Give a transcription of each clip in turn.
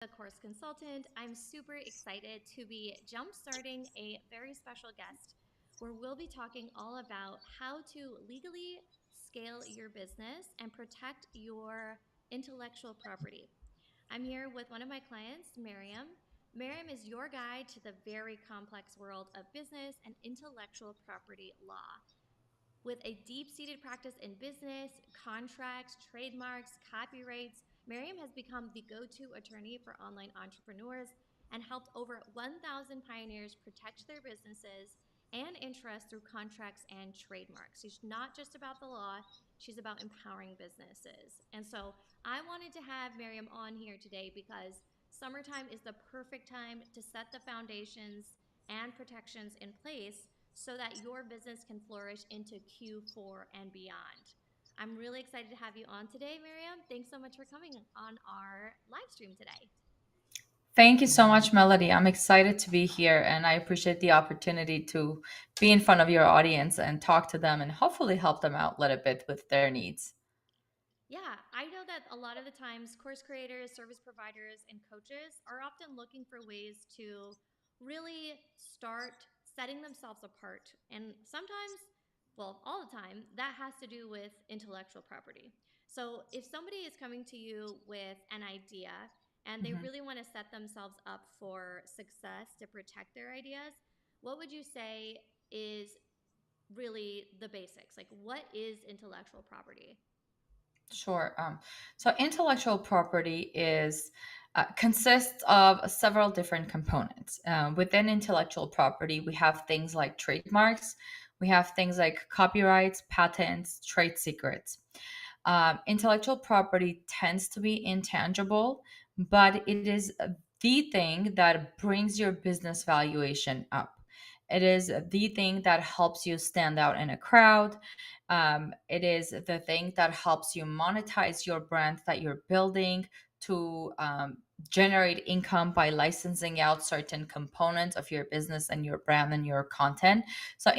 a course consultant. I'm super excited to be jump-starting a very special guest where we'll be talking all about how to legally scale your business and protect your intellectual property. I'm here with one of my clients, Maryiam. Maryiam is your guide to the very complex world of business and intellectual property law. With a deep seated practice in business, contracts, trademarks, copyrights, Miriam has become the go to attorney for online entrepreneurs and helped over 1,000 pioneers protect their businesses and interests through contracts and trademarks. She's not just about the law, she's about empowering businesses. And so I wanted to have Miriam on here today because summertime is the perfect time to set the foundations and protections in place so that your business can flourish into Q4 and beyond. I'm really excited to have you on today, Miriam. Thanks so much for coming on our live stream today. Thank you so much, Melody. I'm excited to be here and I appreciate the opportunity to be in front of your audience and talk to them and hopefully help them out a little bit with their needs. Yeah, I know that a lot of the times course creators, service providers, and coaches are often looking for ways to really start setting themselves apart. And sometimes, well, all the time, that has to do with intellectual property. So if somebody is coming to you with an idea and they Mhm. really want to set themselves up for success to protect their ideas, what would you say is really the basics? Like, what is intellectual property? Sure. So intellectual property is consists of several different components. Within intellectual property, we have things like trademarks, we have things like copyrights, patents, trade secrets. Intellectual property tends to be intangible, but it is the thing that brings your business valuation up. It is the thing that helps you stand out in a crowd. It is the thing that helps you monetize your brand that you're building to generate income by licensing out certain components of your business and your brand and your content. So,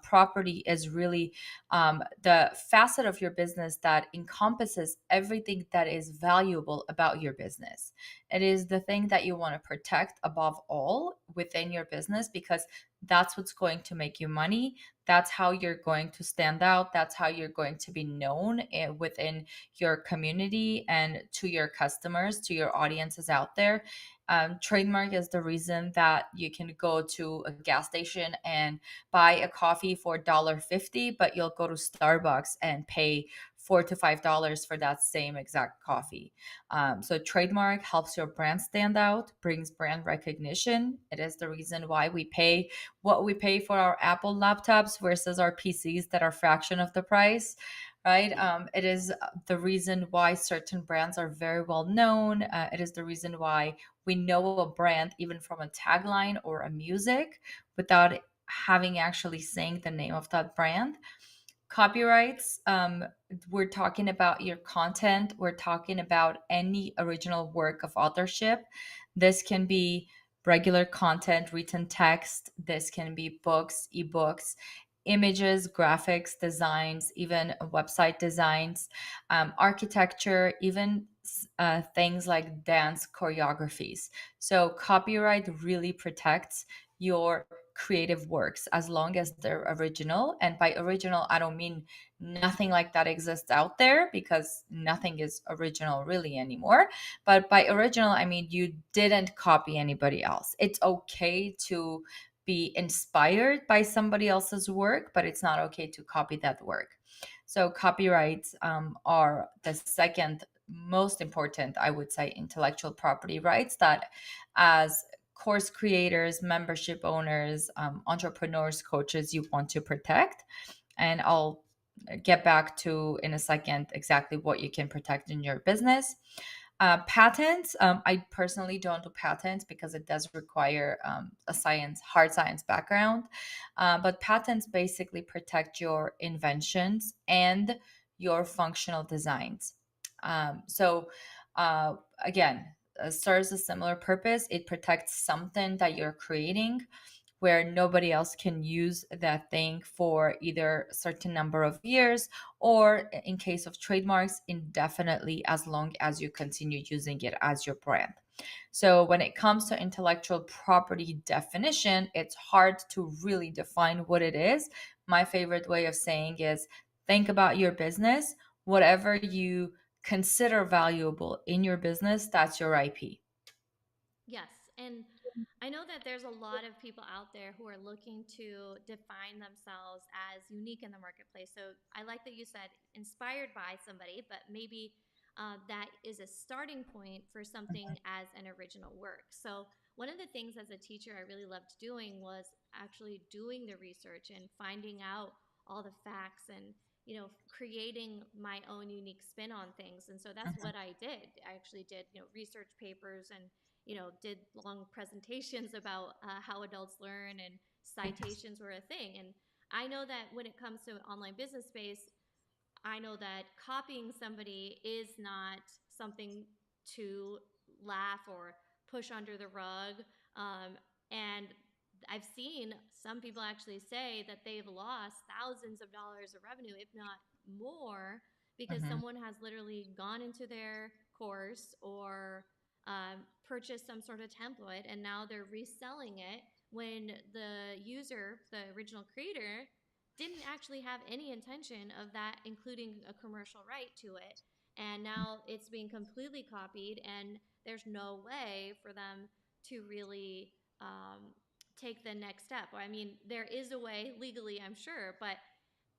property is really the facet of your business that encompasses everything that is valuable about your business. It is the thing that you want to protect above all within your business because that's what's going to make you money. That's how you're going to stand out. That's how you're going to be known within your community and to your customers, to your audiences out there. Trademark is the reason that you can go to a gas station and buy a coffee for $1.50, but you'll go to Starbucks and pay $4 to $5 for that same exact coffee. So trademark helps your brand stand out, brings brand recognition. It is the reason why we pay what we pay for our Apple laptops versus our PCs that are fraction of the price, right? It is the reason why certain brands are very well known. It is the reason why we know a brand even from a tagline or a music without having actually saying the name of that brand. Copyrights, we're talking about your content, we're talking about any original work of authorship. This can be regular content, written text, this can be books, ebooks, images, graphics, designs, even website designs, architecture, even things like dance choreographies. So copyright really protects your creative works as long as they're original. And by original, I don't mean nothing like that exists out there because nothing is original really anymore. But by original, I mean you didn't copy anybody else. It's okay to be inspired by somebody else's work, but it's not okay to copy that work. So copyrights are the second most important, I would say, intellectual property rights that as course creators, membership owners, entrepreneurs, coaches you want to protect. And I'll get back to in a second exactly what you can protect in your business. Patents, I personally don't do patents because it does require a hard science background. But patents basically protect your inventions and your functional designs. So, again, serves a similar purpose. It protects something that you're creating where nobody else can use that thing for either a certain number of years, or in case of trademarks, indefinitely, as long as you continue using it as your brand. So when it comes to intellectual property definition, it's hard to really define what it is. My favorite way of saying is, think about your business. Whatever you consider valuable in your business, that's your IP. Yes. And I know that there's a lot of people out there who are looking to define themselves as unique in the marketplace. So I like that you said inspired by somebody, but maybe that is a starting point for something as an original work. So one of the things as a teacher I really loved doing was actually doing the research and finding out all the facts and creating my own unique spin on things. And so that's Mhm. what I did. I actually did research papers and did long presentations about how adults learn, and citations were a thing. And I know that when it comes to online business space, I know that copying somebody is not something to laugh or push under the rug. And I've seen some people actually say that they've lost thousands of dollars of revenue, if not more, because Mhm. someone has literally gone into their course or purchased some sort of template and now they're reselling it when the user, the original creator, didn't actually have any intention of that including a commercial right to it. And now it's being completely copied, and there's no way for them to really take the next step. I mean, there is a way legally, I'm sure, but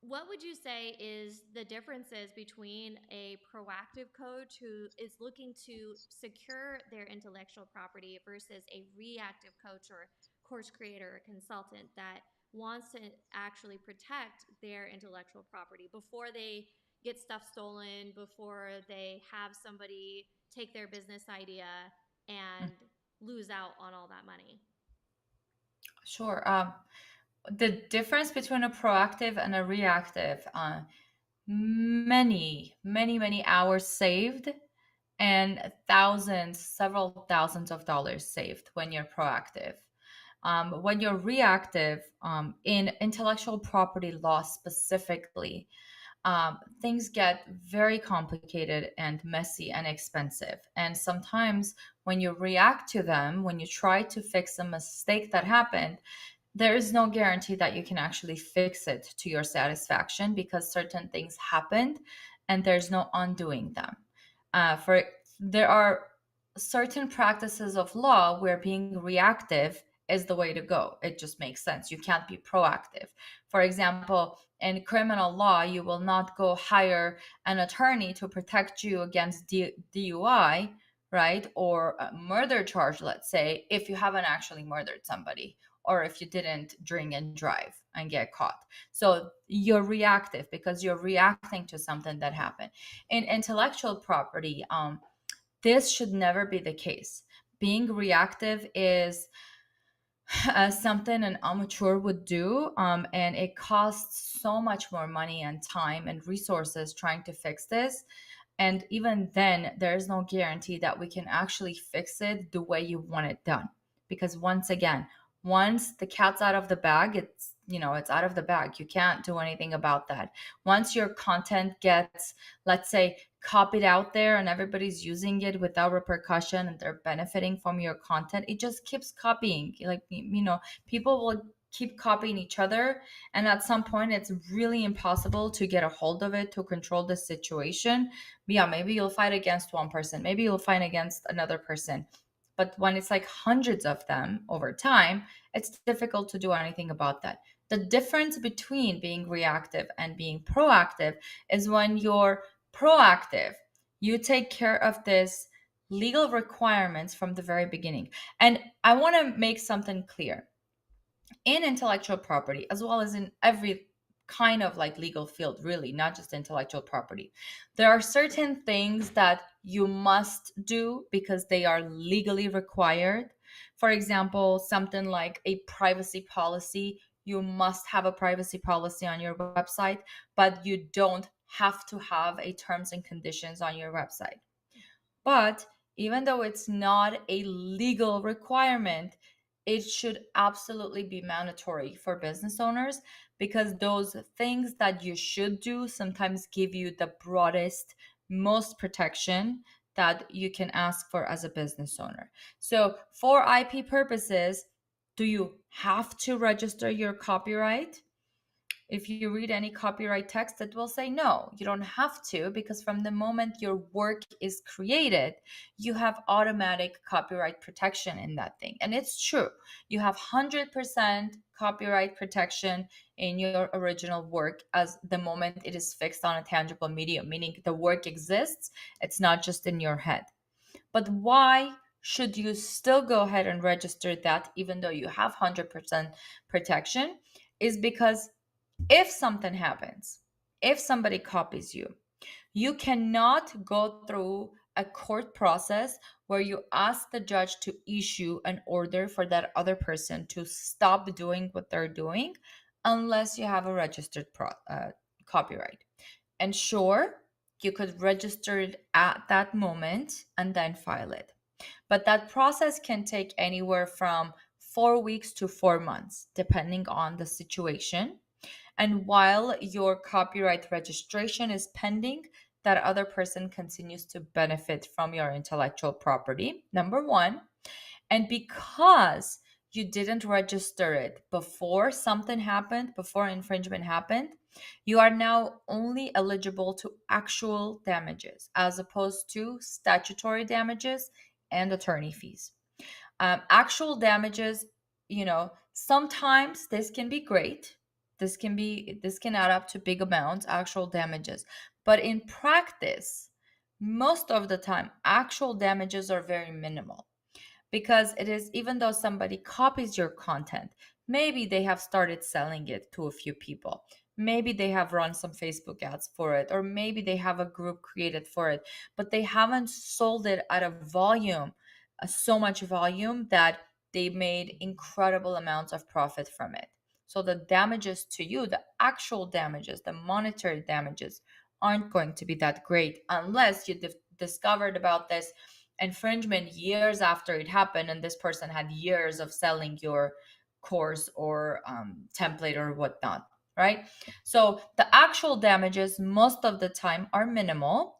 what would you say is the differences between a proactive coach who is looking to secure their intellectual property versus a reactive coach or course creator or consultant that wants to actually protect their intellectual property before they get stuff stolen, before they have somebody take their business idea and lose out on all that money? Sure. The difference between a proactive and a reactive, many hours saved and thousands, several thousands of dollars saved when you're proactive. When you're reactive, in intellectual property law specifically, things get very complicated and messy and expensive. And sometimes when you react to them, when you try to fix a mistake that happened, there is no guarantee that you can actually fix it to your satisfaction, because certain things happened and there's no undoing them. For There are certain practices of law where being reactive is the way to go. It just makes sense. You can't be proactive. For example, in criminal law, you will not go hire an attorney to protect you against DUI, right? Or a murder charge, let's say, if you haven't actually murdered somebody, or if you didn't drink and drive and get caught. So you're reactive because you're reacting to something that happened. In intellectual property, this should never be the case. Being reactive is something an amateur would do, and it costs so much more money and time and resources trying to fix this. And even then, there is no guarantee that we can actually fix it the way you want it done. Because once again, once the cat's out of the bag, it's out of the bag. You can't do anything about that. Once your content gets, let's say, copied out there and everybody's using it without repercussion and they're benefiting from your content, it just keeps copying. Like, people will keep copying each other, and at some point it's really impossible to get a hold of it, to control the situation. Yeah, maybe you'll fight against one person, maybe you'll fight against another person. But when it's like hundreds of them over time, it's difficult to do anything about that. The difference between being reactive and being proactive is when you're proactive, you take care of this legal requirements from the very beginning. And I want to make something clear. In intellectual property, as well as in every kind of like legal field, really, not just intellectual property, there are certain things that you must do because they are legally required. For example, something like a privacy policy. You must have a privacy policy on your website, but you don't have to have a terms and conditions on your website. But even though it's not a legal requirement, it should absolutely be mandatory for business owners, because those things that you should do sometimes give you the broadest, most protection that you can ask for as a business owner. So, for IP purposes, do you have to register your copyright? If you read any copyright text, it will say no, you don't have to, because from the moment your work is created, you have automatic copyright protection in that thing. And it's true. You have 100% copyright protection in your original work as the moment it is fixed on a tangible medium, meaning the work exists, it's not just in your head. But why should you still go ahead and register that even though you have 100% protection? Is because if something happens, if somebody copies you, you cannot go through a court process where you ask the judge to issue an order for that other person to stop doing what they're doing unless you have a registered copyright. And sure, you could register it at that moment and then file it. But that process can take anywhere from 4 weeks to 4 months, depending on the situation. And while your copyright registration is pending, that other person continues to benefit from your intellectual property, number one. And because you didn't register it before something happened, before infringement happened, you are now only eligible to actual damages as opposed to statutory damages and attorney fees. Actual damages, sometimes this can be great. This can add up to big amounts, actual damages. But in practice, most of the time, actual damages are very minimal, because it is, even though somebody copies your content, maybe they have started selling it to a few people, maybe they have run some Facebook ads for it, or maybe they have a group created for it, but they haven't sold it at a volume, so much volume that they made incredible amounts of profit from it. So the damages to you, the actual damages, the monetary damages, aren't going to be that great unless you discovered about this infringement years after it happened and this person had years of selling your course or template or whatnot, right? So the actual damages most of the time are minimal.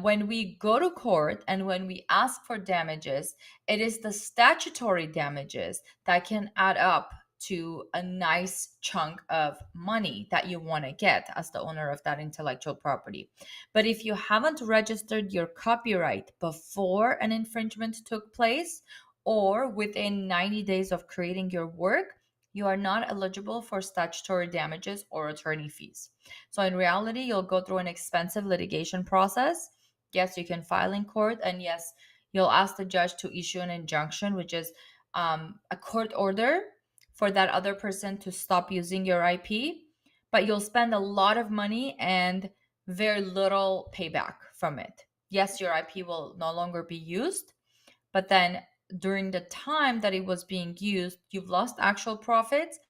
When we go to court and when we ask for damages, it is the statutory damages that can add up to a nice chunk of money that you want to get as the owner of that intellectual property. But if you haven't registered your copyright before an infringement took place or within 90 days of creating your work, you are not eligible for statutory damages or attorney fees. So in reality, you'll go through an expensive litigation process. Yes, you can file in court, and yes, you'll ask the judge to issue an injunction, which is a court order for that other person to stop using your IP. But you'll spend a lot of money and very little payback from it. Yes, your IP will no longer be used, but then during the time that it was being used, you've lost actual profits,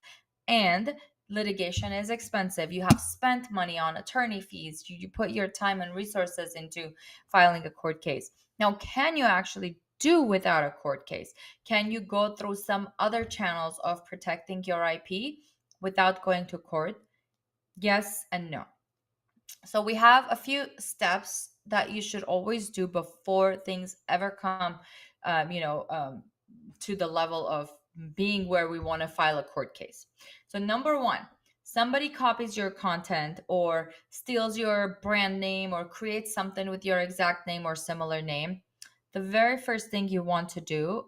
and litigation is expensive. You have spent money on attorney fees. You put your time and resources into filing a court case. Now, can you actually do without a court case? Can you go through some other channels of protecting your IP without going to court? Yes and no. So we have a few steps that you should always do before things ever come, um, you know, um, to the level of being where we want to file a court case. So number one, somebody copies your content or steals your brand name or creates something with your exact name or similar name. The very first thing you want to do,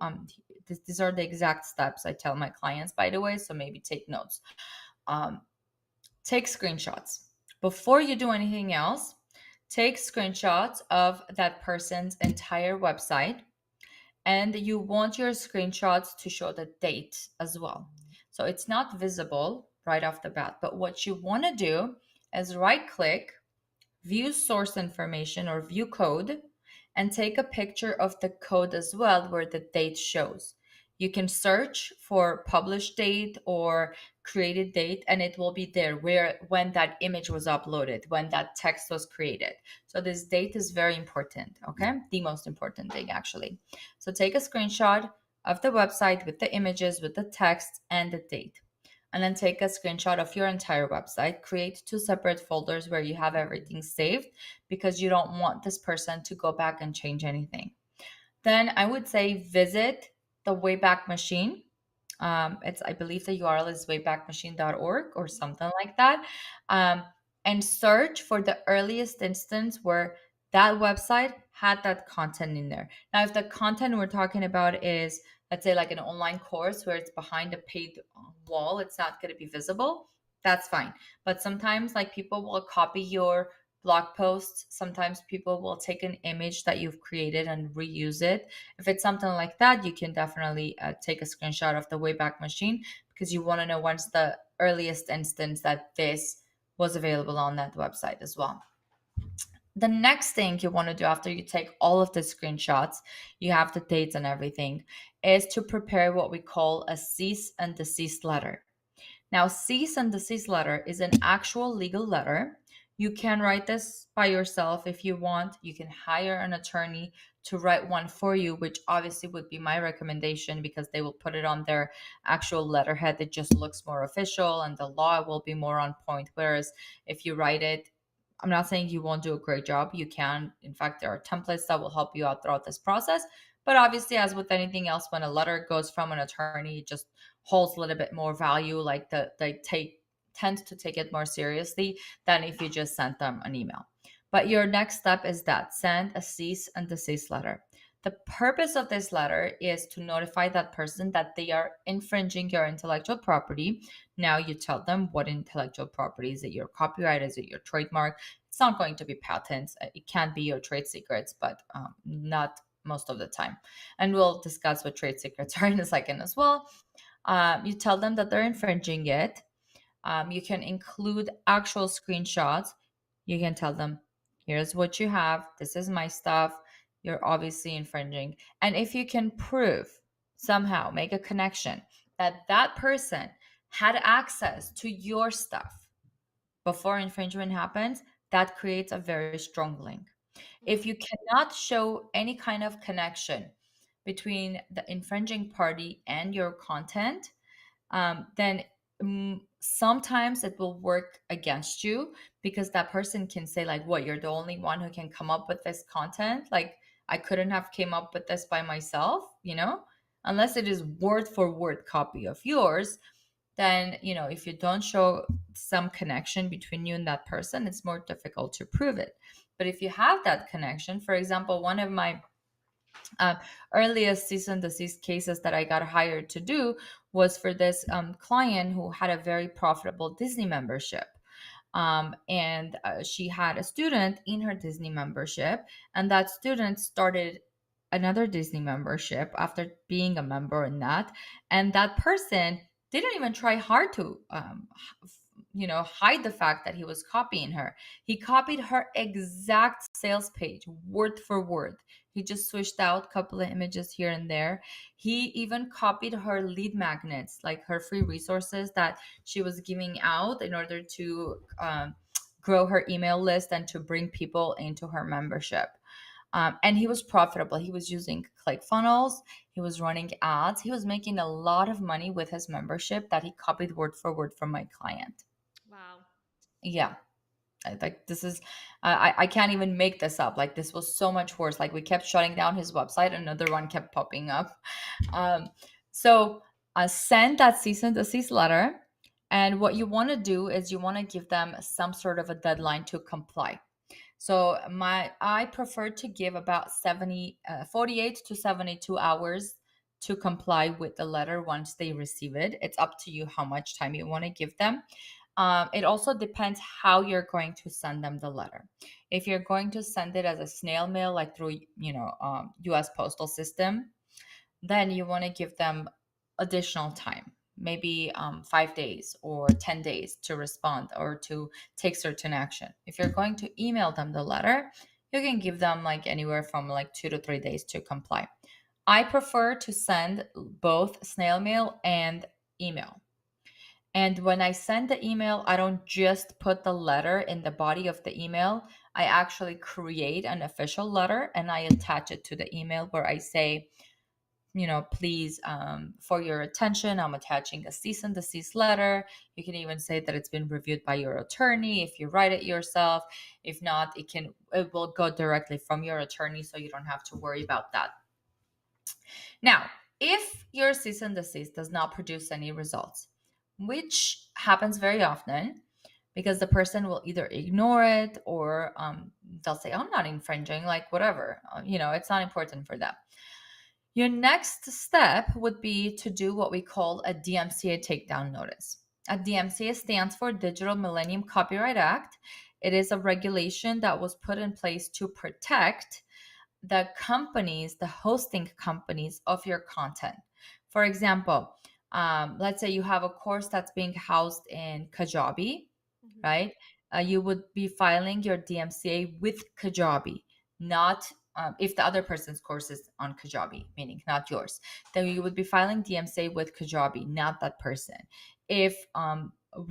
these are the exact steps I tell my clients, by the way, so maybe take notes. Um, Take screenshots. Before you do anything else, take screenshots of that person's entire website, and you want your screenshots to show the date as well. So it's not visible right off the bat, but what you want to do is right click, view source information or view code, and take a picture of the code as well where the date shows. You can search for published date or created date, and it will be there where when that image was uploaded, when that text was created. So this date is very important, okay? The most important thing actually. So take a screenshot, of the website with the images, with the text, and the date. And then take a screenshot of your entire website. Create two separate folders where you have everything saved because you don't want this person to go back and change anything. Then I would say visit the Wayback Machine. It's I believe the URL is waybackmachine.org or something like that, um, and search for the earliest instance where that website had that content in there. Now, if the content we're talking about is, let's say, like an online course where it's behind a paid wall, it's not going to be visible. That's fine. But sometimes, like people will copy your blog posts. Sometimes people will take an image that you've created and reuse it. If it's something like that, you can definitely take a screenshot of the Wayback Machine because you want to know when's the earliest instance that this was available on that website as well. The next thing you want to do after you take all of the screenshots, you have the dates and everything, is to prepare what we call a cease and desist letter. Now, cease and desist letter is an actual legal letter. You can write this by yourself if you want. You can hire an attorney to write one for you, which obviously would be my recommendation because they will put it on their actual letterhead. It just looks more official and the law will be more on point. Whereas if you write it, I'm not saying you won't do a great job. You can. In fact, there are templates that will help you out throughout this process. But obviously, as with anything else, when a letter goes from an attorney, it just holds a little bit more value. Like they take tend to take it more seriously than if you just sent them an email. But your next step is that send a cease and desist letter. The purpose of this letter is to notify that person that they are infringing your intellectual property. Now you tell them what intellectual property is it, your copyright, is it your trademark? It's not going to be patents. It can be your trade secrets, but not most of the time. And we'll discuss what trade secrets are in a second as well. You tell them that they're infringing it. You can include actual screenshots. You can tell them, here's what you have. This is my stuff. You're obviously infringing. And if you can prove somehow, make a connection that that person had access to your stuff before infringement happens, that creates a very strong link. If Mm-hmm. you cannot show any kind of connection between the infringing party and your content, then sometimes it will work against you because that person can say like, what, you're the only one who can come up with this content, like I couldn't have came up with this by myself, unless it is word for word copy of yours. Then if you don't show some connection between you and that person, it's more difficult to prove it. But if you have that connection, for example, one of my um, earliest cease and desist cases that I got hired to do was for this client who had a very profitable Disney membership. And she had a student in her Disney membership, and that student started another Disney membership after being a member in that. And that person didn't even try hard to, hide the fact that he was copying her. He copied her exact sales page, word for word. He just switched out a couple of images here and there. He even copied her lead magnets, like her free resources that she was giving out in order to grow her email list and to bring people into her membership. And he was profitable. He was using ClickFunnels. He was running ads. He was making a lot of money with his membership that he copied word for word from my client. Wow. Yeah. Like this is, I can't even make this up. Like this was so much worse. Like we kept shutting down his website. Another one kept popping up. Um, so send that cease and desist letter. And what you want to do is you want to give them some sort of a deadline to comply. So I prefer to give about 48 to 72 hours to comply with the letter once they receive it. It's up to you how much time you want to give them. It also depends how you're going to send them the letter. If you're going to send it as a snail mail, like through U.S. postal system, then you want to give them additional time, maybe 5 days or 10 days to respond or to take certain action. If you're going to email them the letter, you can give them like anywhere from like 2 to 3 days to comply. I prefer to send both snail mail and email. And when I send the email, I don't just put the letter in the body of the email. I actually create an official letter and I attach it to the email where I say, please, for your attention, I'm attaching a cease and desist letter. You can even say that it's been reviewed by your attorney if you write it yourself. If not, it will go directly from your attorney, so you don't have to worry about that. Now, if your cease and desist does not produce any results, which happens very often, because the person will either ignore it, or they'll say, "I'm not infringing," like whatever, it's not important for them. Your next step would be to do what we call a DMCA takedown notice. A DMCA stands for Digital Millennium Copyright Act. It is a regulation that was put in place to protect the companies, the hosting companies of your content. For example, let's say you have a course that's being housed in Kajabi, Mm-hmm. right? You would be filing your DMCA with Kajabi, not if the other person's course is on Kajabi, meaning not yours, then you would be filing DMCA with Kajabi, not that person. If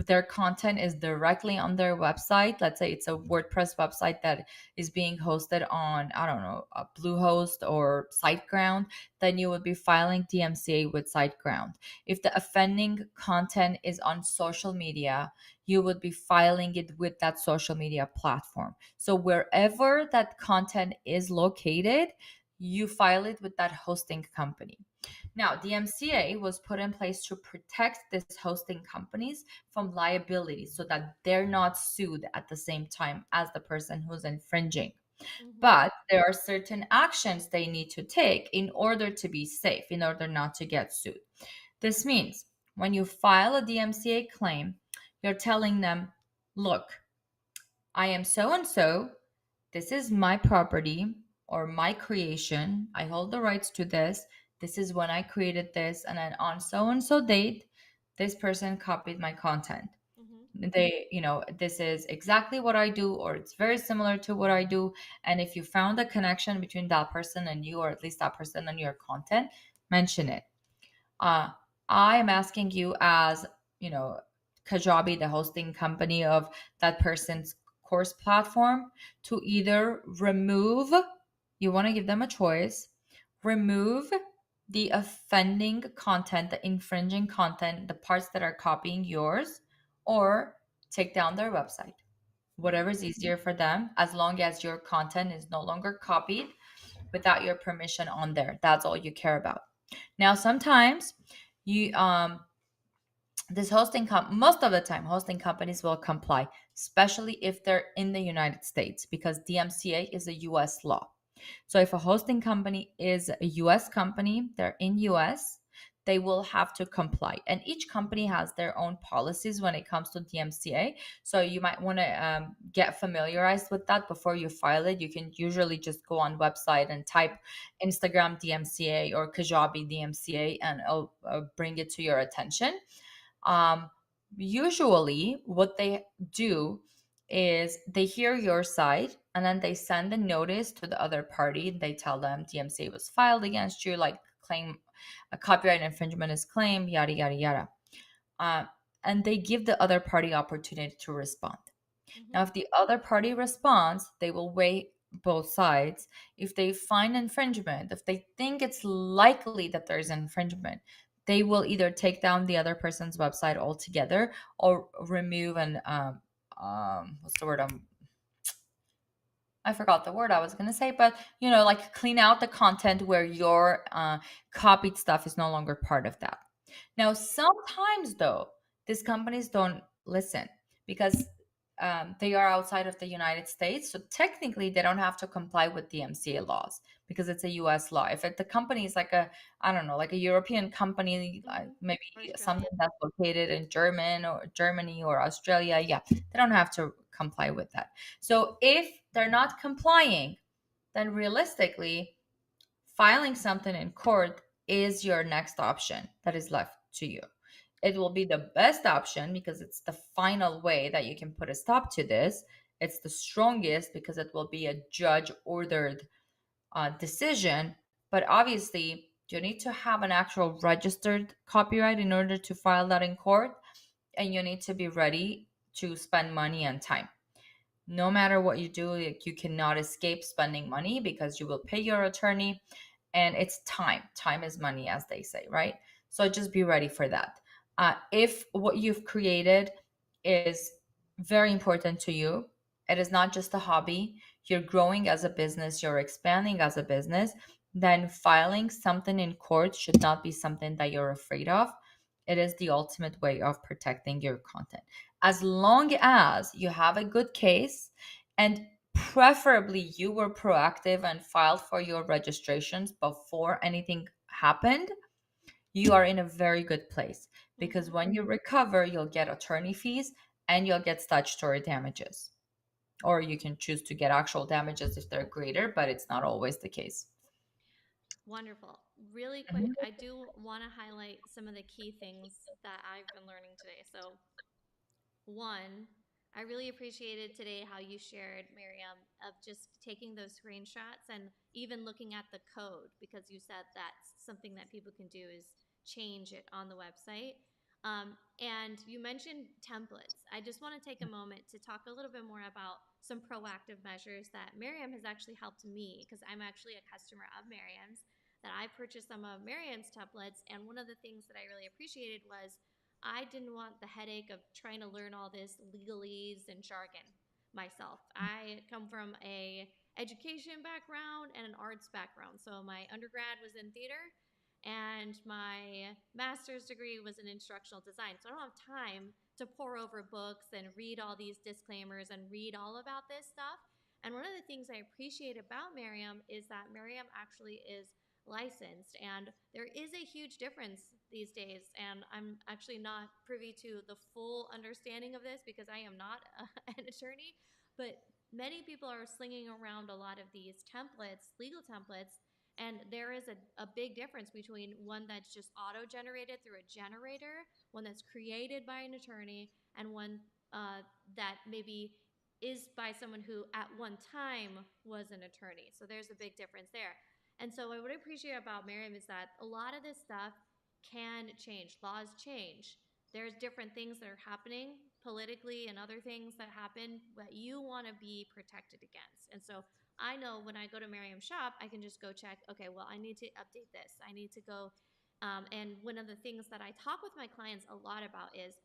their content is directly on their website, let's say it's a WordPress website that is being hosted on, I don't know, a Bluehost or SiteGround, then you would be filing DMCA with SiteGround. If the offending content is on social media, you would be filing it with that social media platform. So wherever that content is located, you file it with that hosting company. Now, the MCA was put in place to protect these hosting companies from liability so that they're not sued at the same time as the person who's infringing. Mm-hmm. But there are certain actions they need to take in order to be safe, in order not to get sued. This means when you file a DMCA claim, you're telling them, look, I am so and so. This is my property or my creation. I hold the rights to this. This is when I created this. And then on so and so date, this person copied my content. Mm-hmm. This is exactly what I do, or it's very similar to what I do. And if you found a connection between that person and you, or at least that person and your content, mention it. uh, I am asking you as, you know, Kajabi, the hosting company of that person's course platform, to either remove, you want to give them a choice, remove the offending content, the infringing content, the parts that are copying yours, or take down their website. Whatever is easier for them, as long as your content is no longer copied without your permission on there. That's all you care about. Now, sometimes you this most of the time hosting companies will comply, especially if they're in the United States, because DMCA is a US law. So if a hosting company is a US company, they're in US, they will have to comply. And each company has their own policies when it comes to DMCA. So you might want to get familiarized with that before you file it. You can usually just go on website and type Instagram DMCA or Kajabi DMCA, and it'll bring it to your attention. um, Usually what they do is they hear your side, and then they send a notice to the other party. They tell them DMCA was filed against you, like claim a copyright infringement is claimed, yada yada yada. uh, and they give the other party opportunity to respond. Now, Mm-hmm. if the other party responds, they will weigh both sides. If they find infringement, if they think it's likely that there's infringement, they will either take down the other person's website altogether, or remove and what's the word? I forgot the word I was going to say, but like clean out the content where your copied stuff is no longer part of that. Now, sometimes though, these companies don't listen, because they are outside of the United States. So technically, they don't have to comply with the MCA laws because it's a US law. If the company is like I don't know, like a European company, Mm-hmm. maybe something Australian. that's located in Germany or Australia, yeah, they don't have to comply with that. So if they're not complying, then realistically, filing something in court is your next option that is left to you. It will be the best option because it's the final way that you can put a stop to this. It's the strongest because it will be a judge ordered decision. But obviously, you need to have an actual registered copyright in order to file that in court, and you need to be ready to spend money and time. No matter what you do, like, you cannot escape spending money because you will pay your attorney, and it's time. Time is money, as they say, right? So just be ready for that. If what you've created is very important to you, it is not just a hobby, you're growing as a business, you're expanding as a business, then filing something in court should not be something that you're afraid of. It is the ultimate way of protecting your content. As long as you have a good case, and preferably you were proactive and filed for your registrations before anything happened, you are in a very good place, because Mm-hmm. when you recover, you'll get attorney fees and you'll get statutory damages. Or you can choose to get actual damages if they're greater, but it's not always the case. Wonderful. Really quick, Mhm. I do want to highlight some of the key things that I've been learning today. So, one, I really appreciated today how you shared, Miriam, of just taking those screenshots and even looking at the code, because you said that's something that people can do is change it on the website. And you mentioned templates. I just want to take a moment to talk a little bit more about some proactive measures that Miriam has actually helped me, because I'm actually a customer of Miriam's, that I purchased some of Miriam's templates. And one of the things that I really appreciated was I didn't want the headache of trying to learn all this legalese and jargon myself. I come from a education background and an arts background. So my undergrad was in theater and my master's degree was in instructional design. So I don't have time to pour over books and read all these disclaimers and read all about this stuff. And one of the things I appreciate about Maryiam is that Maryiam actually is licensed. And there is a huge difference these days. And I'm actually not privy to the full understanding of this because I am not an attorney. But many people are slinging around a lot of these templates, legal templates. And there is a big difference between one that's just auto generated through a generator, one that's created by an attorney, and one that maybe is by someone who at one time was an attorney. So there's a big difference there. And so what I appreciate about Miriam is that a lot of this stuff can change. Laws change. There's different things that are happening politically and other things that happen that you want to be protected against. And so I know when I go to Miriam's shop, I can just go check, okay, well, I need to update this. I need to go. And one of the things that I talk with my clients a lot about is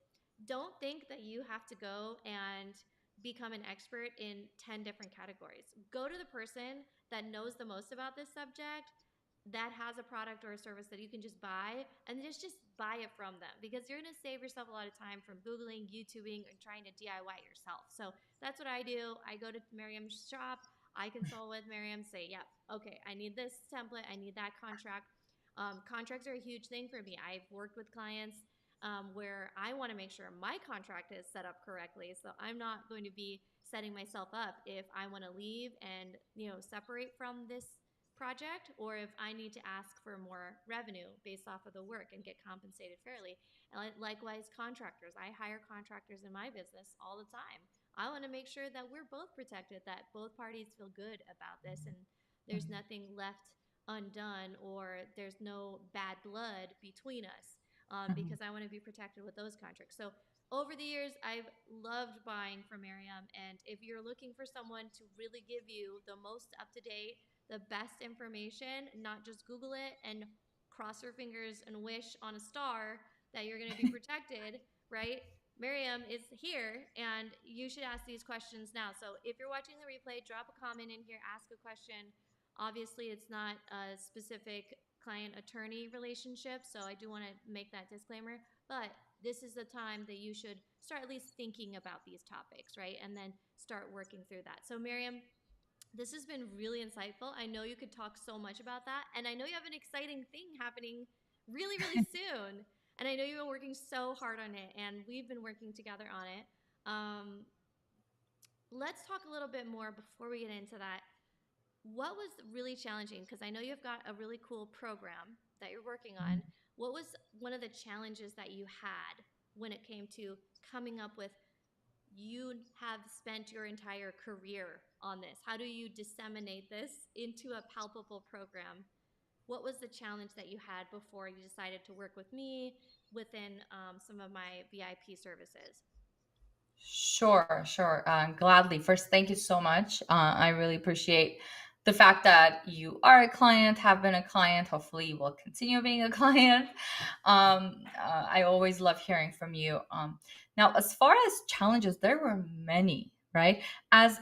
don't think that you have to go and become an expert in 10 different categories. Go to the person that knows the most about this subject, that has a product or a service that you can just buy, and just buy it from them, because you're going to save yourself a lot of time from googling, youtubing, and trying to DIY it yourself. So that's what I do. I go to Miriam's shop, I consult with Miriam, say, yep, okay, I need this template, I need that contract. Contracts are a huge thing for me. I've worked with clients where I want to make sure my contract is set up correctly. So I'm not going to be setting myself up if I want to leave and separate from this project, or if I need to ask for more revenue based off of the work and get compensated fairly. And likewise, contractors. I hire contractors in my business all the time. I want to make sure that we're both protected, that both parties feel good about this, and there's nothing left undone, or there's no bad blood between us, Mhm. because I want to be protected with those contracts. So over the years, I've loved buying from Maryiam. And if you're looking for someone to really give you the most up to date, the best information, not just Google it and cross your fingers and wish on a star that you're going to be protected, right? Miriam is here and you should ask these questions now. So if you're watching the replay, drop a comment in here, ask a question. Obviously, it's not a specific client attorney relationship, so I do want to make that disclaimer. But this is the time that you should start at least thinking about these topics, right? And then start working through that. So, Miriam, this has been really insightful. I know you could talk so much about that. And I know you have an exciting thing happening really, really soon. And I know you've been working so hard on it, and we've been working together on it. Um, let's talk a little bit more before we get into that. What was really challenging? Because I know you've got a really cool program that you're working on. What was one of the challenges that you had when it came to coming up with, you have spent your entire career on this? How do you disseminate this into a palpable program? What was the challenge that you had before you decided to work with me within some of my VIP services? Sure, sure. Gladly. First, thank you so much. I really appreciate the fact that you are a client, have been a client, hopefully you will continue being a client. I always love hearing from you. Now, as far as challenges, there were many, right? As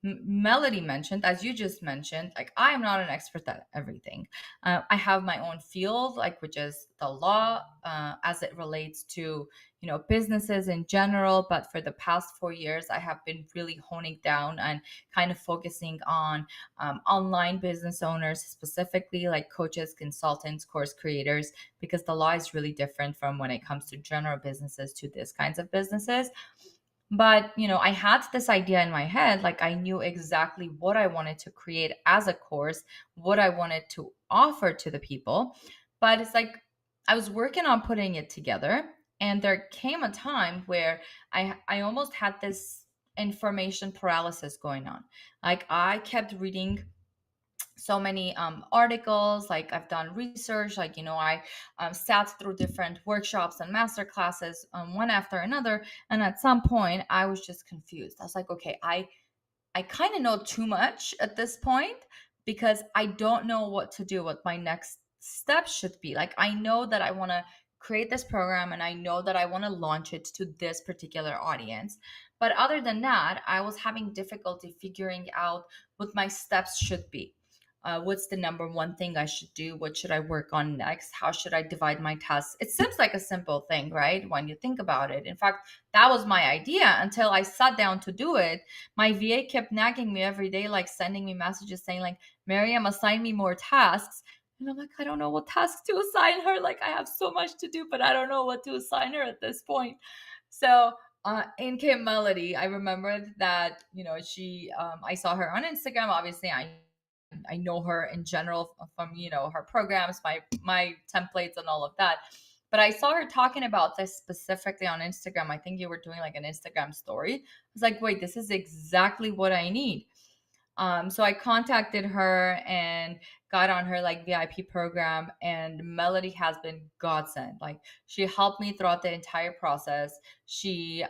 Melody mentioned, as you just mentioned, like I am not an expert at everything. I have my own field, like which is the law, as it relates to businesses in general. But for the past 4 years, I have been really honing down and kind of focusing on online business owners, specifically like coaches, consultants, course creators, because the law is really different from when it comes to general businesses to this kinds of businesses. But I had this idea in my head, like I knew exactly what I wanted to create as a course, what I wanted to offer to the people. But it's like I was working on putting it together, and there came a time where I almost had this information paralysis going on. Like I kept reading so many articles, like I've done research, like I sat through different workshops and master classes, one after another, and at some point I was just confused. I was like, okay, I kind of know too much at this point, because I don't know what to do, what my next step should be. Like, I know that I want to create this program and I know that I want to launch it to this particular audience. But other than that, I was having difficulty figuring out what my steps should be. What's the number one thing I should do? What should I work on next? How should I divide my tasks? It seems like a simple thing, right? When you think about it. In fact, that was my idea until I sat down to do it. My VA kept nagging me every day, like sending me messages saying, like, Maryiam, assign me more tasks. And I'm like, I don't know what tasks to assign her. Like, I have so much to do, but I don't know what to assign her at this point. So in came Melody. I remembered that, I saw her on Instagram. Obviously, I know her in general from, her programs, my templates and all of that. But I saw her talking about this specifically on Instagram. I think you were doing like an Instagram story. I was like, wait, this is exactly what I need. So I contacted her and got on her like VIP program, and Melody has been godsend. Like she helped me throughout the entire process. She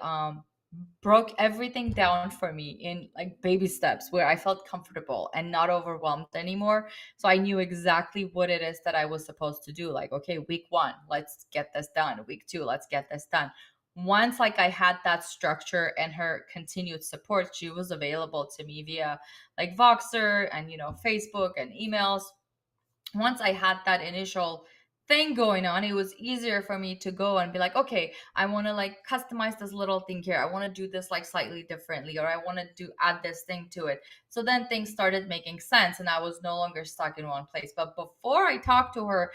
broke everything down for me in like baby steps where I felt comfortable and not overwhelmed anymore. So I knew exactly what it is that I was supposed to do. Like, okay, week one, let's get this done. Week two, let's get this done. Once like I had that structure and her continued support, she was available to me via like Voxer and Facebook and emails. Once I had that initial thing going on, it was easier for me to go and be like, okay, I want to like customize this little thing here. I want to do this like slightly differently, or I want to do add this thing to it. So then things started making sense and I was no longer stuck in one place. But before I talked to her,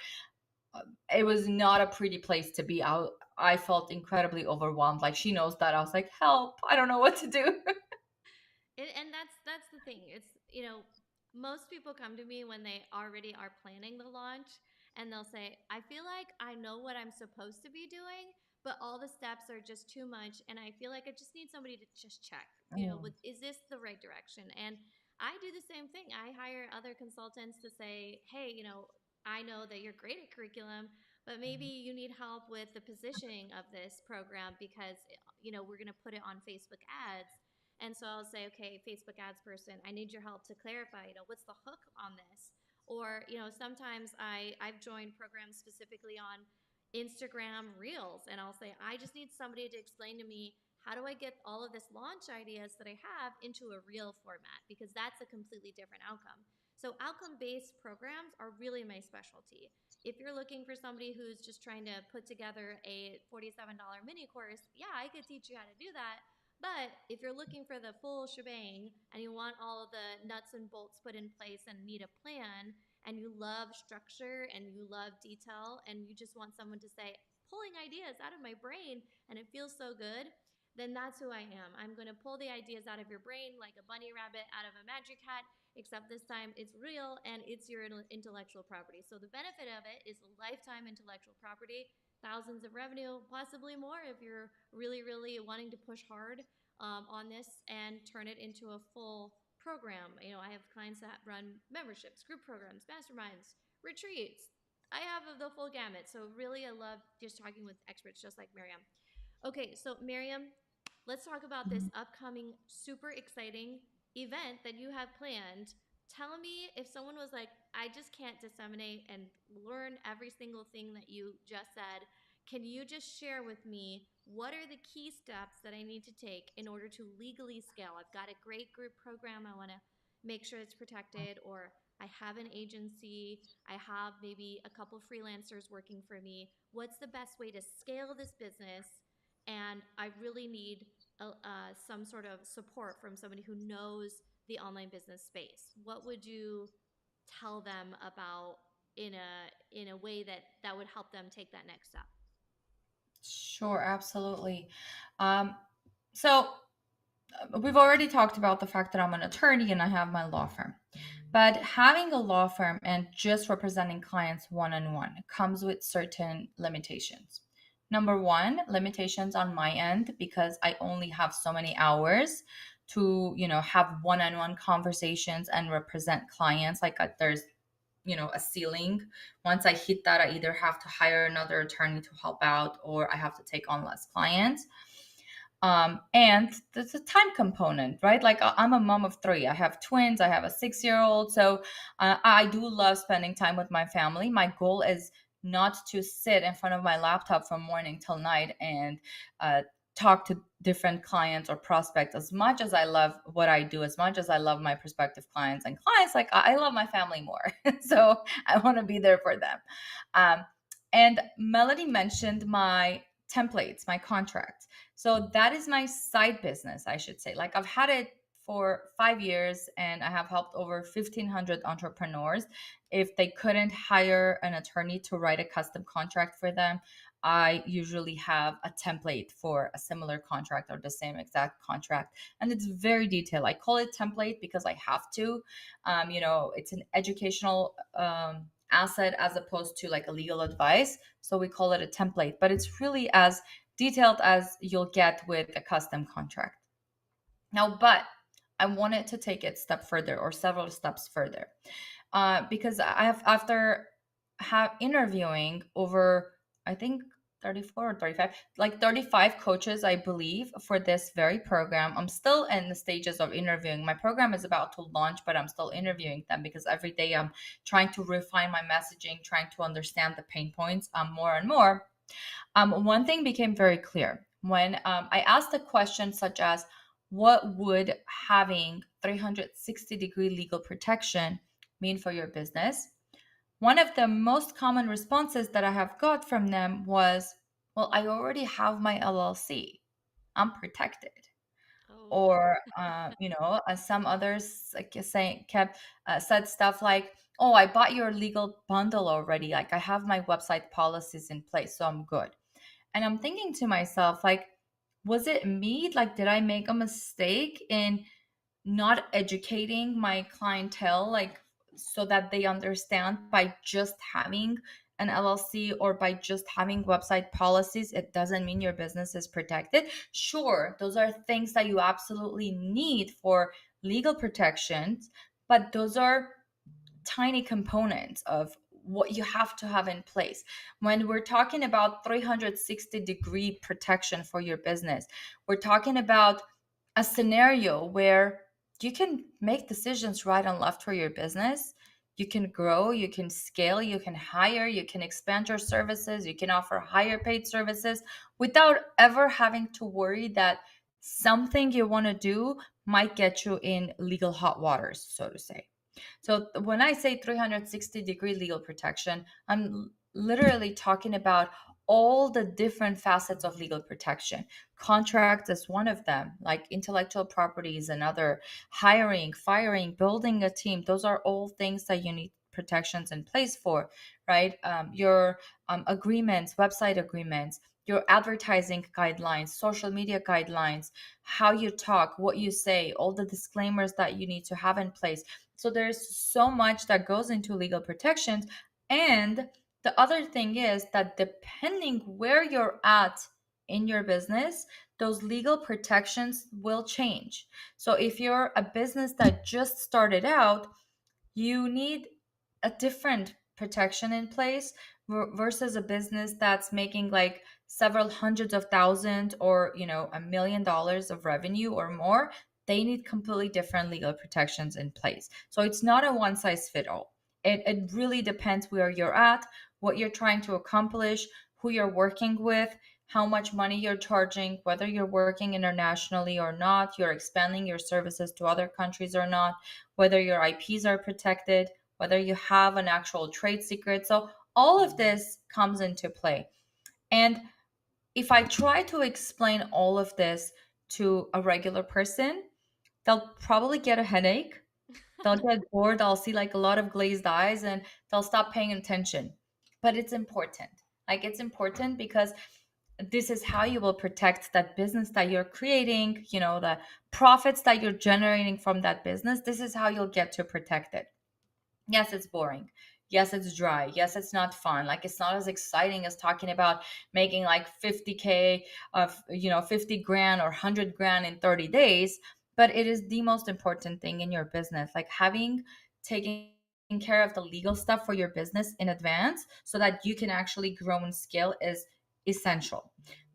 it was not a pretty place to be. I felt incredibly overwhelmed. Like she knows that. I was like, help, I don't know what to do. And that's the thing. It's most people come to me when they already are planning the launch, and they'll say, "I feel like I know what I'm supposed to be doing, but all the steps are just too much, and I feel like I just need somebody to just check. Is this the right direction?" And I do the same thing. I hire other consultants to say, "Hey, I know that you're great at curriculum, but maybe you need help with the positioning of this program because we're going to put it on Facebook ads." And so I'll say, okay, Facebook ads person, I need your help to clarify, what's the hook on this? Or, sometimes I've joined programs specifically on Instagram Reels, and I'll say, I just need somebody to explain to me, how do I get all of this launch ideas that I have into a reel format? Because that's a completely different outcome. So outcome-based programs are really my specialty. If you're looking for somebody who's just trying to put together a $47 mini course, yeah, I could teach you how to do that. But if you're looking for the full shebang and you want all of the nuts and bolts put in place and need a plan, and you love structure and you love detail and you just want someone to say, pulling ideas out of my brain and it feels so good, then that's who I am. I'm going to pull the ideas out of your brain like a bunny rabbit out of a magic hat, except this time it's real and it's your intellectual property. So the benefit of it is lifetime intellectual property, thousands of revenue, possibly more if you're really, really wanting to push hard on this and turn it into a full program. I have clients that run memberships, group programs, masterminds, retreats. I have the full gamut. So really, I love just talking with experts just like Maryiam. Okay, so Maryiam, let's talk about this upcoming super exciting event that you have planned. Tell me if someone was like, I just can't disseminate and learn every single thing that you just said. Can you just share with me what are the key steps that I need to take in order to legally scale? I've got a great group program. I want to make sure it's protected, or I have an agency. I have maybe a couple freelancers working for me. What's the best way to scale this business? And I really need some sort of support from somebody who knows the online business space. What would you tell them about in a way that would help them take that next step? Sure, absolutely. Um, so we've already talked about the fact that I'm an attorney and I have my law firm. But having a law firm and just representing clients one on one comes with certain limitations. Number one, limitations on my end because I only have so many hours to, have one on one conversations and represent clients. Like there's, a ceiling. Once I hit that, I either have to hire another attorney to help out or I have to take on less clients. And there's a time component, right? Like I'm a mom of three. I have twins. I have a 6-year old. So I do love spending time with my family. My goal is not to sit in front of my laptop from morning till night and uh, talk to different clients or prospects. As much as I love what I do, as much as I love my prospective clients and clients, like I love my family more. So I want to be there for them. Um, and Melody mentioned my templates, my contract. So that is my side business, I should say. Like I've had it for 5 years and I have helped over 1,500 entrepreneurs. If they couldn't hire an attorney to write a custom contract for them, I usually have a template for a similar contract or the same exact contract. And it's very detailed. I call it template because I have to. It's an educational asset as opposed to like a legal advice. So we call it a template, but it's really as detailed as you'll get with a custom contract. Now, but I wanted to take it step further or several steps further because I have after have interviewing over I think 34 or 35 like 35 coaches I believe for this very program. I'm still in the stages of interviewing. My program is about to launch, but I'm still interviewing them because every day I'm trying to refine my messaging, trying to understand the pain points more and more. One thing became very clear when I asked a question such as, what would having 360-degree legal protection mean for your business? One of the most common responses that I have got from them was, well, I already have my LLC. I'm protected. Oh, Or, some others like saying kept said stuff like, oh, I bought your legal bundle already. Like I have my website policies in place, so I'm good. And I'm thinking to myself, like, was it me? Like, did I make a mistake in not educating my clientele, like, so that they understand by just having an LLC or by just having website policies, it doesn't mean your business is protected? Sure, those are things that you absolutely need for legal protections, but those are tiny components of what you have to have in place. When we're talking about 360-degree protection for your business, we're talking about a scenario where you can make decisions right and left for your business. You can grow, you can scale, you can hire, you can expand your services, you can offer higher paid services without ever having to worry that something you want to do might get you in legal hot waters, so to say. So when I say 360-degree legal protection, I'm literally talking about all the different facets of legal protection. Contract is one of them, like intellectual property is another, hiring, firing, building a team. Those are all things that you need protections in place for, right? Your agreements, website agreements, your advertising guidelines, social media guidelines, how you talk, what you say, all the disclaimers that you need to have in place. So there's so much that goes into legal protections. And the other thing is that depending where you're at in your business, those legal protections will change. So if you're a business that just started out, you need a different protection in place versus a business that's making like several hundreds of thousands or $1 million of revenue or more. they need completely different legal protections in place. So it's not a one size fit all. It really depends where you're at, what you're trying to accomplish, who you're working with, how much money you're charging, whether you're working internationally or not, you're expanding your services to other countries or not, whether your IPs are protected, whether you have an actual trade secret. So all of this comes into play. And if I try to explain all of this to a regular person, they'll probably get a headache. They'll get bored. They'll see like a lot of glazed eyes and they'll stop paying attention. But it's important. Like it's important because this is how you will protect that business that you're creating, the profits that you're generating from that business. This is how you'll get to protect it. Yes, it's boring. Yes, it's dry. Yes, it's not fun. Like it's not as exciting as talking about making like 50K of, 50 grand or 100 grand in 30 days, but it is the most important thing in your business. Like having taken care of the legal stuff for your business in advance so that you can actually grow and scale is essential.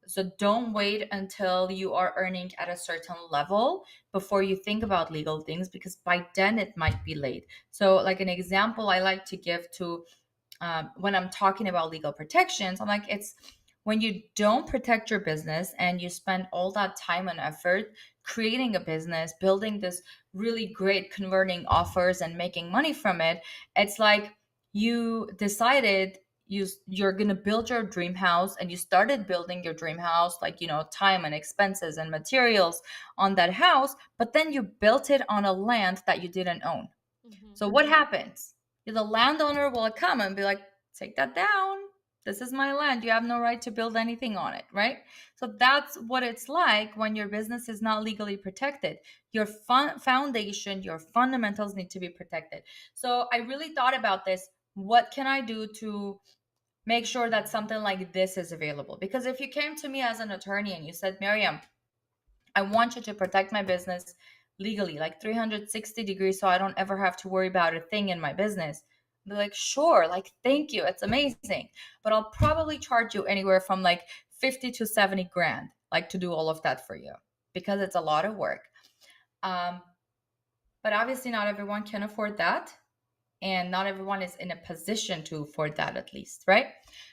So don't wait until you are earning at a certain level before you think about legal things, because by then it might be late. So, like an example I like to give to when I'm talking about legal protections, I'm like, it's when you don't protect your business and you spend all that time and effort creating a business, building this really great converting offers and making money from it. It's like you decided you're going to build your dream house and you started building your dream house, like time and expenses and materials on that house, but then you built it on a land that you didn't own. Hmm. So what happens? The landowner will come and be like, take that down. This is my land. You have no right to build anything on it, right? So that's what it's like when your business is not legally protected. Your foundation, your fundamentals need to be protected. So I really thought about this. What can I do to make sure that something like this is available? Because if you came to me as an attorney and you said, Maryiam, I want you to protect my business legally, like 360 degrees, so I don't ever have to worry about a thing in my business. I'll be like, sure, like, thank you. It's amazing. But I'll probably charge you anywhere from like 50 to 70 grand, like to do all of that for you because it's a lot of work. Um, but obviously, not everyone can afford that. And not everyone is in a position to afford that, at least, right?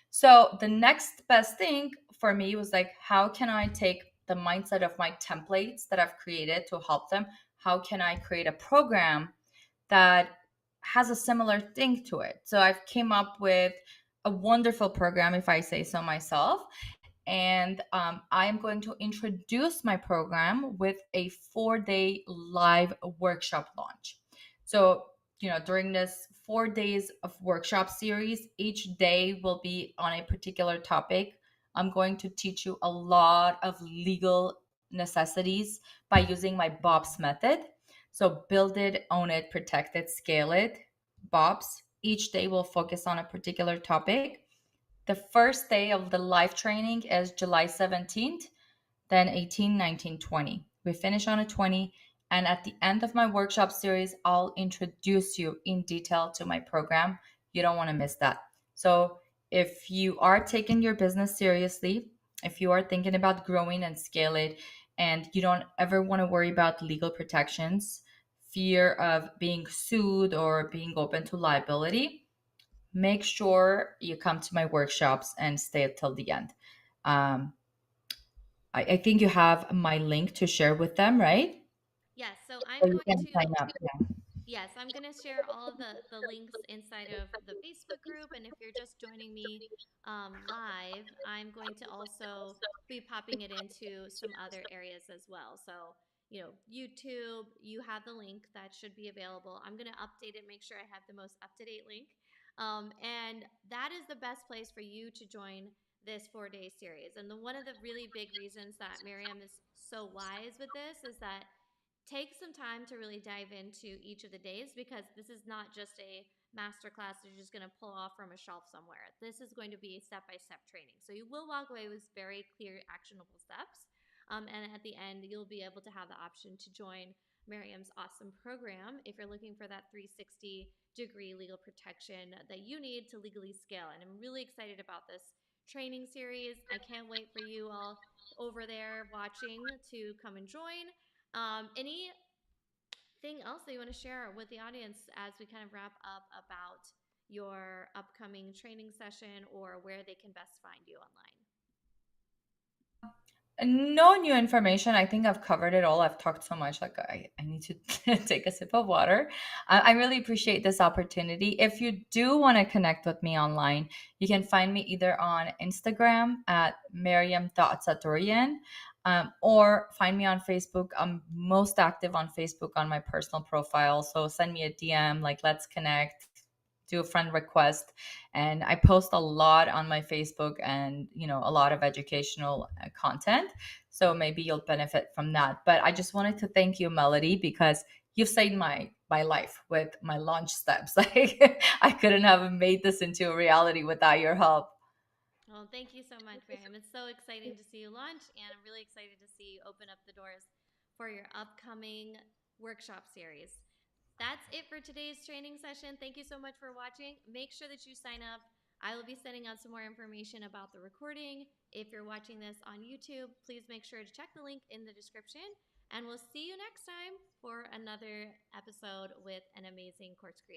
So the next best thing for me was like, how can I take the mindset of my templates that I've created to help them? How can I create a program that has a similar thing to it? So I've came up with a wonderful program, if I say so myself, and I am going to introduce my program with a 4-day live workshop launch. So, during this 4 days of workshop series, each day will be on a particular topic. I'm going to teach you a lot of legal necessities by using my BOPS method. So, build it, own it, protect it, scale it. BOPS. Each day will focus on a particular topic. The first day of the live training is July 17th, then 18, 19, 20. We finish on a 20. And at the end of my workshop series, I'll introduce you in detail to my program. You don't want to miss that. So, if you are taking your business seriously, if you are thinking about growing and scale it, and you don't ever want to worry about legal protections, fear of being sued or being open to liability, make sure you come to my workshops and stay till the end. Um, I think you have my link to share with them, right? Yes, so So I'm you going can sign to up. Yeah. Yes, I'm going to share all of the links inside of the Facebook group. And if you're just joining me live, I'm going to also be popping it into some other areas as well. So, YouTube, you have the link that should be available. I'm going to update it, make sure I have the most up to date link. And that is the best place for you to join this 4-day series. And one of the really big reasons that Maryiam is so wise with this is that take some time to really dive into each of the days, because this is not just a masterclass that you're just going to pull off from a shelf somewhere. This is going to be step-by-step training. So you will walk away with very clear, actionable steps. And at the end, you'll be able to have the option to join Maryiam's awesome program if you're looking for that 360-degree legal protection that you need to legally scale. And I'm really excited about this training series. I can't wait for you all over there watching to come and join. Anything else that you want to share with the audience as we kind of wrap up about your upcoming training session or where they can best find you online? No new information. I think I've covered it all. I've talked so much, like I need to take a sip of water. I really appreciate this opportunity. If you do want to connect with me online, you can find me either on Instagram at Maryiam.Satorian, or find me on Facebook. I'm most active on Facebook on my personal profile. So send me a DM, like let's connect, do a friend request. And I post a lot on my Facebook, and a lot of educational content, so maybe you'll benefit from that. But I just wanted to thank you, Melody, because you've saved my life with my launch steps. Like I couldn't have made this into a reality without your help. Well, thank you so much, Miriam. It's so exciting to see you launch, and I'm really excited to see you open up the doors for your upcoming workshop series. That's it for today's training session. Thank you so much for watching. Make sure that you sign up. I will be sending out some more information about the recording. If you're watching this on YouTube, please make sure to check the link in the description. And we'll see you next time for another episode with an amazing course creator.